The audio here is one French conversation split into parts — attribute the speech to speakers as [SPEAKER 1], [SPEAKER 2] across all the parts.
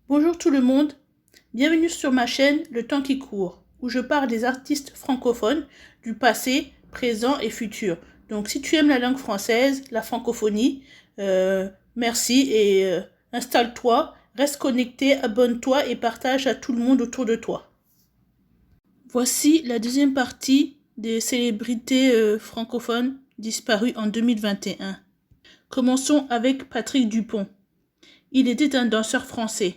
[SPEAKER 1] Bonjour tout le monde, bienvenue sur ma chaîne Le Temps qui court, où je parle des artistes francophones du passé, présent et futur. Donc si tu aimes la langue française, la francophonie, merci et installe-toi, reste connecté, abonne-toi et partage à tout le monde autour de toi. Voici la deuxième partie des célébrités francophones disparues en 2021. Commençons avec Patrick Dupont. Il était un danseur français.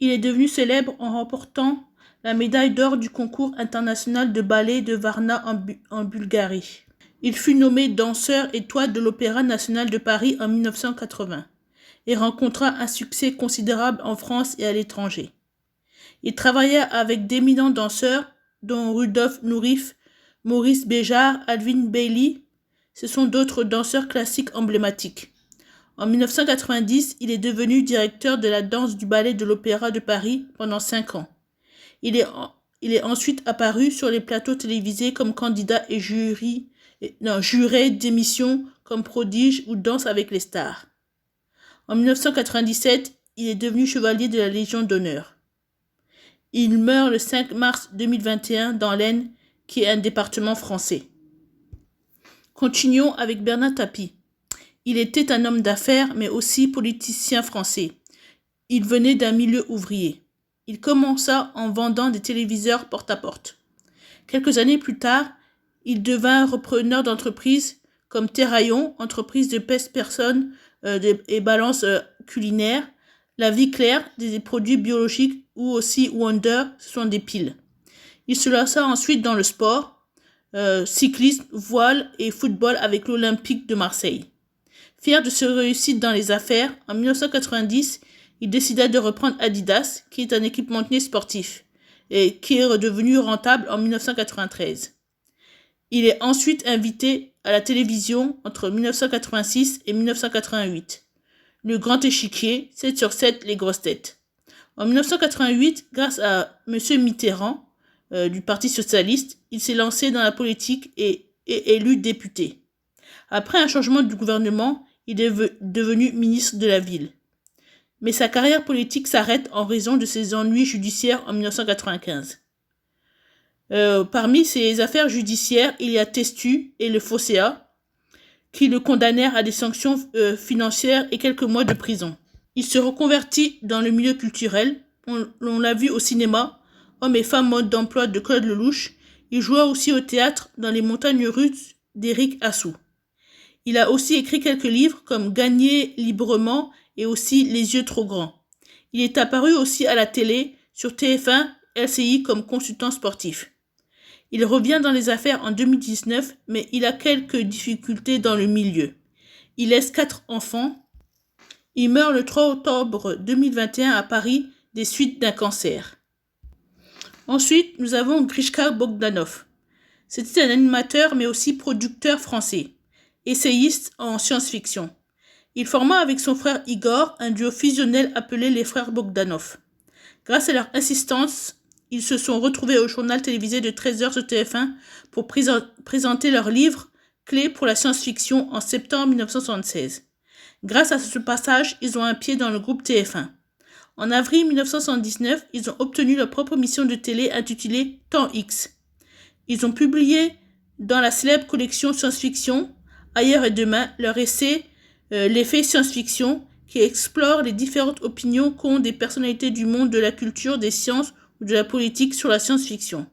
[SPEAKER 1] Il est devenu célèbre en remportant la médaille d'or du concours international de ballet de Varna en Bulgarie. Il fut nommé danseur étoile de l'Opéra national de Paris en 1980 et rencontra un succès considérable en France et à l'étranger. Il travailla avec d'éminents danseurs dont Rudolf Nureyev, Maurice Béjart, Alvin Bailey. Ce sont d'autres danseurs classiques emblématiques. En 1990, il est devenu directeur de la danse du ballet de l'Opéra de Paris pendant 5 ans. Il est ensuite apparu sur les plateaux télévisés comme candidat et juré d'émissions comme Prodige ou Danse avec les stars. En 1997, il est devenu chevalier de la Légion d'honneur. Il meurt le 5 mars 2021 dans l'Aisne, qui est un département français. Continuons avec Bernard Tapie. Il était un homme d'affaires, mais aussi politicien français. Il venait d'un milieu ouvrier. Il commença en vendant des téléviseurs porte-à-porte. Quelques années plus tard, il devint repreneur d'entreprises comme Terraillon, entreprise de pèse-personnes et balance culinaire, La Vie Claire, des produits biologiques, ou aussi Wonder, ce sont des piles. Il se lança ensuite dans le sport, cyclisme, voile et football avec l'Olympique de Marseille. Fier de sa réussite dans les affaires, en 1990, il décida de reprendre Adidas, qui est un équipementier sportif, et qui est redevenu rentable en 1993. Il est ensuite invité à la télévision entre 1986 et 1988. Le Grand Échiquier, 7 sur 7, les grosses têtes. En 1988, grâce à M. Mitterrand, du Parti socialiste, il s'est lancé dans la politique et est élu député. Après un changement du gouvernement, il est devenu ministre de la Ville. Mais sa carrière politique s'arrête en raison de ses ennuis judiciaires en 1995. Parmi ses affaires judiciaires, il y a Testu et le Fosséa, qui le condamnèrent à des sanctions financières et quelques mois de prison. Il se reconvertit dans le milieu culturel. On l'a vu au cinéma, Hommes et femmes mode d'emploi de Claude Lelouch. Il joua aussi au théâtre dans Les Montagnes Russes d'Éric Assou. Il a aussi écrit quelques livres comme Gagner librement et aussi Les yeux trop grands. Il est apparu aussi à la télé, sur TF1, LCI comme consultant sportif. Il revient dans les affaires en 2019, mais il a quelques difficultés dans le milieu. Il laisse 4 enfants. Il meurt le 3 octobre 2021 à Paris des suites d'un cancer. Ensuite, nous avons Grishka Bogdanov. C'était un animateur mais aussi producteur français, essayiste en science-fiction. Il forma avec son frère Igor un duo fusionnel appelé les frères Bogdanov. Grâce à leur insistance, ils se sont retrouvés au journal télévisé de 13h sur TF1 pour présenter leur livre Clé pour la science-fiction en septembre 1976. Grâce à ce passage, ils ont un pied dans le groupe TF1. En avril 1979, ils ont obtenu leur propre émission de télé intitulée Temps X. Ils ont publié dans la célèbre collection science-fiction Ailleurs et demain leur essai L'effet science-fiction, qui explore les différentes opinions qu'ont des personnalités du monde de la culture, des sciences ou de la politique sur la science-fiction.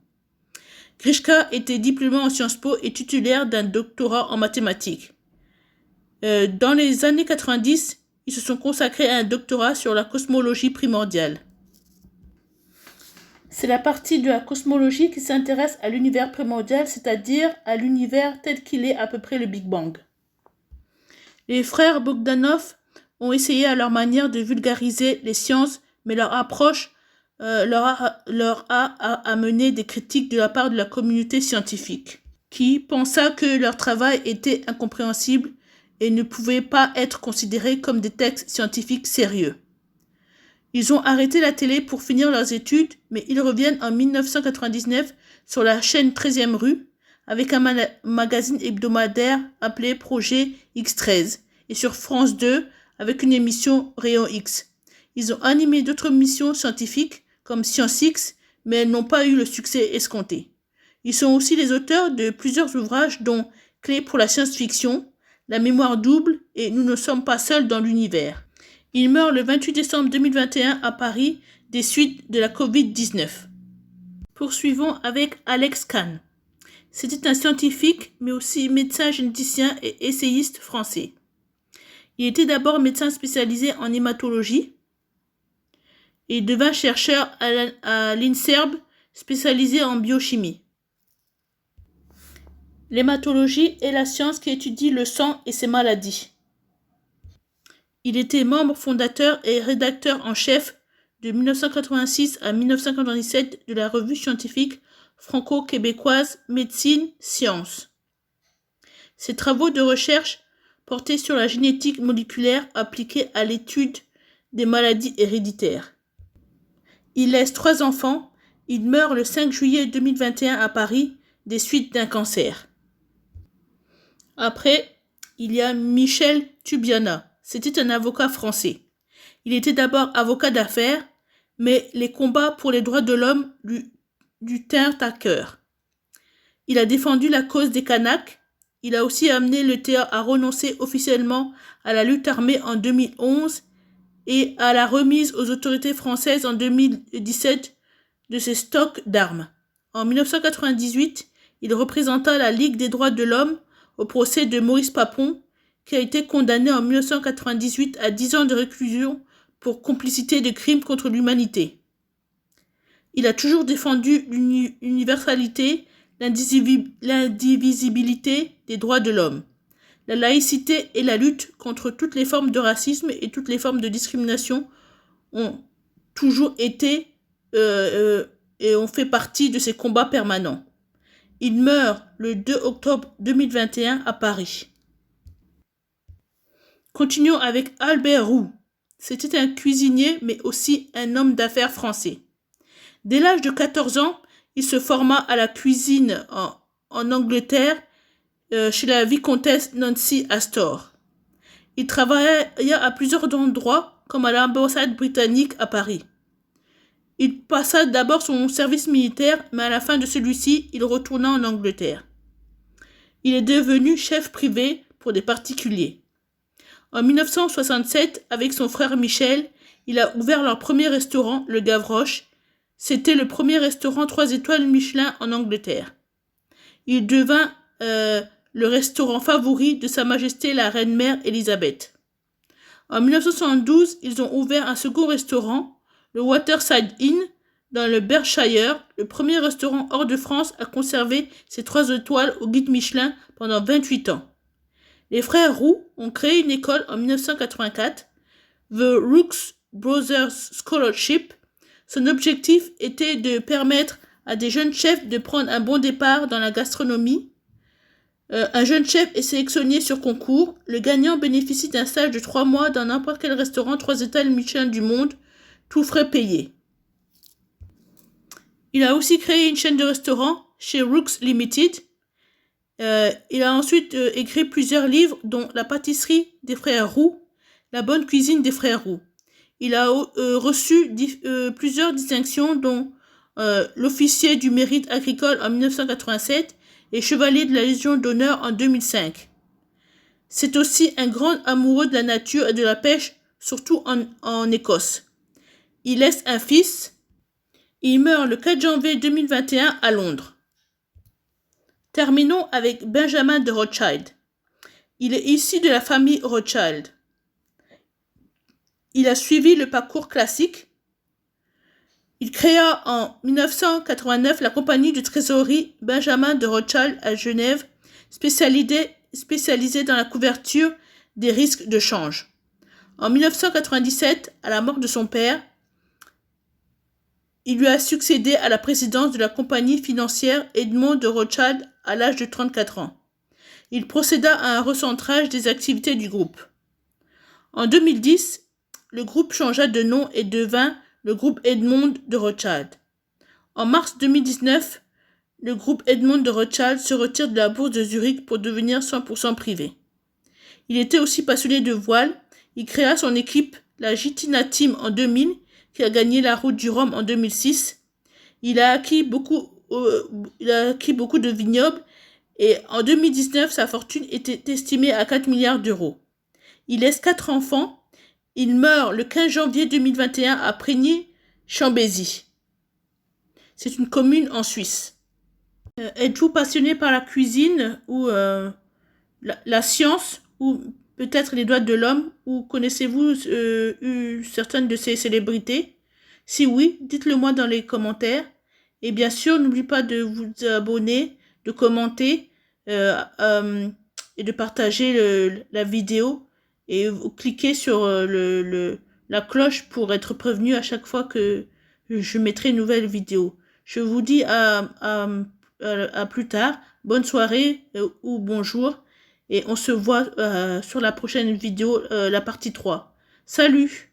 [SPEAKER 1] Grishka était diplômé en Sciences Po et titulaire d'un doctorat en mathématiques. Dans les années 90, ils se sont consacrés à un doctorat sur la cosmologie primordiale. C'est la partie de la cosmologie qui s'intéresse à l'univers primordial, c'est-à-dire à l'univers tel qu'il est à peu près le Big Bang. Les frères Bogdanov ont essayé à leur manière de vulgariser les sciences, mais leur approche leur a amené des critiques de la part de la communauté scientifique, qui pensa que leur travail était incompréhensible et ne pouvait pas être considéré comme des textes scientifiques sérieux. Ils ont arrêté la télé pour finir leurs études, mais ils reviennent en 1999 sur la chaîne 13e rue avec un magazine hebdomadaire appelé Projet X13 et sur France 2 avec une émission Rayon X. Ils ont animé d'autres missions scientifiques comme ScienceX, mais elles n'ont pas eu le succès escompté. Ils sont aussi les auteurs de plusieurs ouvrages dont Clés pour la science-fiction, La mémoire double et Nous ne sommes pas seuls dans l'univers. Il meurt le 28 décembre 2021 à Paris des suites de la Covid-19. Poursuivons avec Alex Kahn. C'était un scientifique, mais aussi médecin généticien et essayiste français. Il était d'abord médecin spécialisé en hématologie et devint chercheur à l'INSERM spécialisé en biochimie. L'hématologie est la science qui étudie le sang et ses maladies. Il était membre fondateur et rédacteur en chef de 1986 à 1997 de la revue scientifique franco-québécoise Médecine Science. Ses travaux de recherche portaient sur la génétique moléculaire appliquée à l'étude des maladies héréditaires. Il laisse 3 enfants. Il meurt le 5 juillet 2021 à Paris des suites d'un cancer. Après, il y a Michel Tubiana. C'était un avocat français. Il était d'abord avocat d'affaires, mais les combats pour les droits de l'homme lui tinrent à cœur. Il a défendu la cause des Kanaks. Il a aussi amené le TA à renoncer officiellement à la lutte armée en 2011 et à la remise aux autorités françaises en 2017 de ses stocks d'armes. En 1998, il représenta la Ligue des droits de l'homme au procès de Maurice Papon, qui a été condamné en 1998 à 10 ans de réclusion pour complicité de crimes contre l'humanité. Il a toujours défendu l'universalité, l'indivisibilité des droits de l'homme, la laïcité et la lutte contre toutes les formes de racisme et toutes les formes de discrimination ont toujours été et ont fait partie de ses combats permanents. Il meurt le 2 octobre 2021 à Paris. Continuons avec Albert Roux. C'était un cuisinier mais aussi un homme d'affaires français. Dès l'âge de 14 ans, il se forma à la cuisine en Angleterre chez la vicomtesse Nancy Astor. Il travailla à plusieurs endroits comme à l'ambassade britannique à Paris. Il passa d'abord son service militaire, mais à la fin de celui-ci, il retourna en Angleterre. Il est devenu chef privé pour des particuliers. En 1967, avec son frère Michel, il a ouvert leur premier restaurant, le Gavroche. C'était le premier restaurant 3 étoiles Michelin en Angleterre. Il devint le restaurant favori de Sa Majesté la Reine-Mère Élisabeth. En 1972, ils ont ouvert un second restaurant, le Waterside Inn, dans le Berkshire, le premier restaurant hors de France à conserver ses 3 étoiles au guide Michelin pendant 28 ans. Les frères Roux ont créé une école en 1984, The Rooks Brothers Scholarship. Son objectif était de permettre à des jeunes chefs de prendre un bon départ dans la gastronomie. Un jeune chef est sélectionné sur concours. Le gagnant bénéficie d'un stage de 3 mois dans n'importe quel restaurant 3 étoiles Michelin du monde, tout frais payés. Il a aussi créé une chaîne de restaurants chez Rooks Limited. Il a ensuite écrit plusieurs livres, dont La pâtisserie des frères Roux, La bonne cuisine des frères Roux. Il a reçu plusieurs distinctions, dont l'officier du mérite agricole en 1987 et chevalier de la Légion d'honneur en 2005. C'est aussi un grand amoureux de la nature et de la pêche, surtout en Écosse. Il laisse un fils. Il meurt le 4 janvier 2021 à Londres. Terminons avec Benjamin de Rothschild. Il est issu de la famille Rothschild. Il a suivi le parcours classique. Il créa en 1989 la compagnie de trésorerie Benjamin de Rothschild à Genève, spécialisée dans la couverture des risques de change. En 1997, à la mort de son père, il lui a succédé à la présidence de la compagnie financière Edmond de Rothschild à l'âge de 34 ans. Il procéda à un recentrage des activités du groupe. En 2010, le groupe changea de nom et devint le groupe Edmond de Rothschild. En mars 2019, le groupe Edmond de Rothschild se retire de la bourse de Zurich pour devenir 100% privé. Il était aussi passionné de voile. Il créa son équipe la Jitina Team en 2000, qui a gagné la Route du Rhum en 2006. Il a acquis beaucoup de vignobles et en 2019, sa fortune était estimée à 4 milliards d'euros. Il laisse 4 enfants. Il meurt le 15 janvier 2021 à Prigny-Chambésy. C'est une commune en Suisse. Êtes-vous passionné par la cuisine ou la science ou peut-être les doigts de l'homme ou connaissez-vous certaines de ces célébrités? Si oui, dites-le moi dans les commentaires. Et bien sûr, n'oubliez pas de vous abonner, de commenter et de partager la vidéo. Et vous cliquez sur la cloche pour être prévenu à chaque fois que je mettrai une nouvelle vidéo. Je vous dis à plus tard. Bonne soirée ou bonjour. Et on se voit sur la prochaine vidéo, la partie 3. Salut!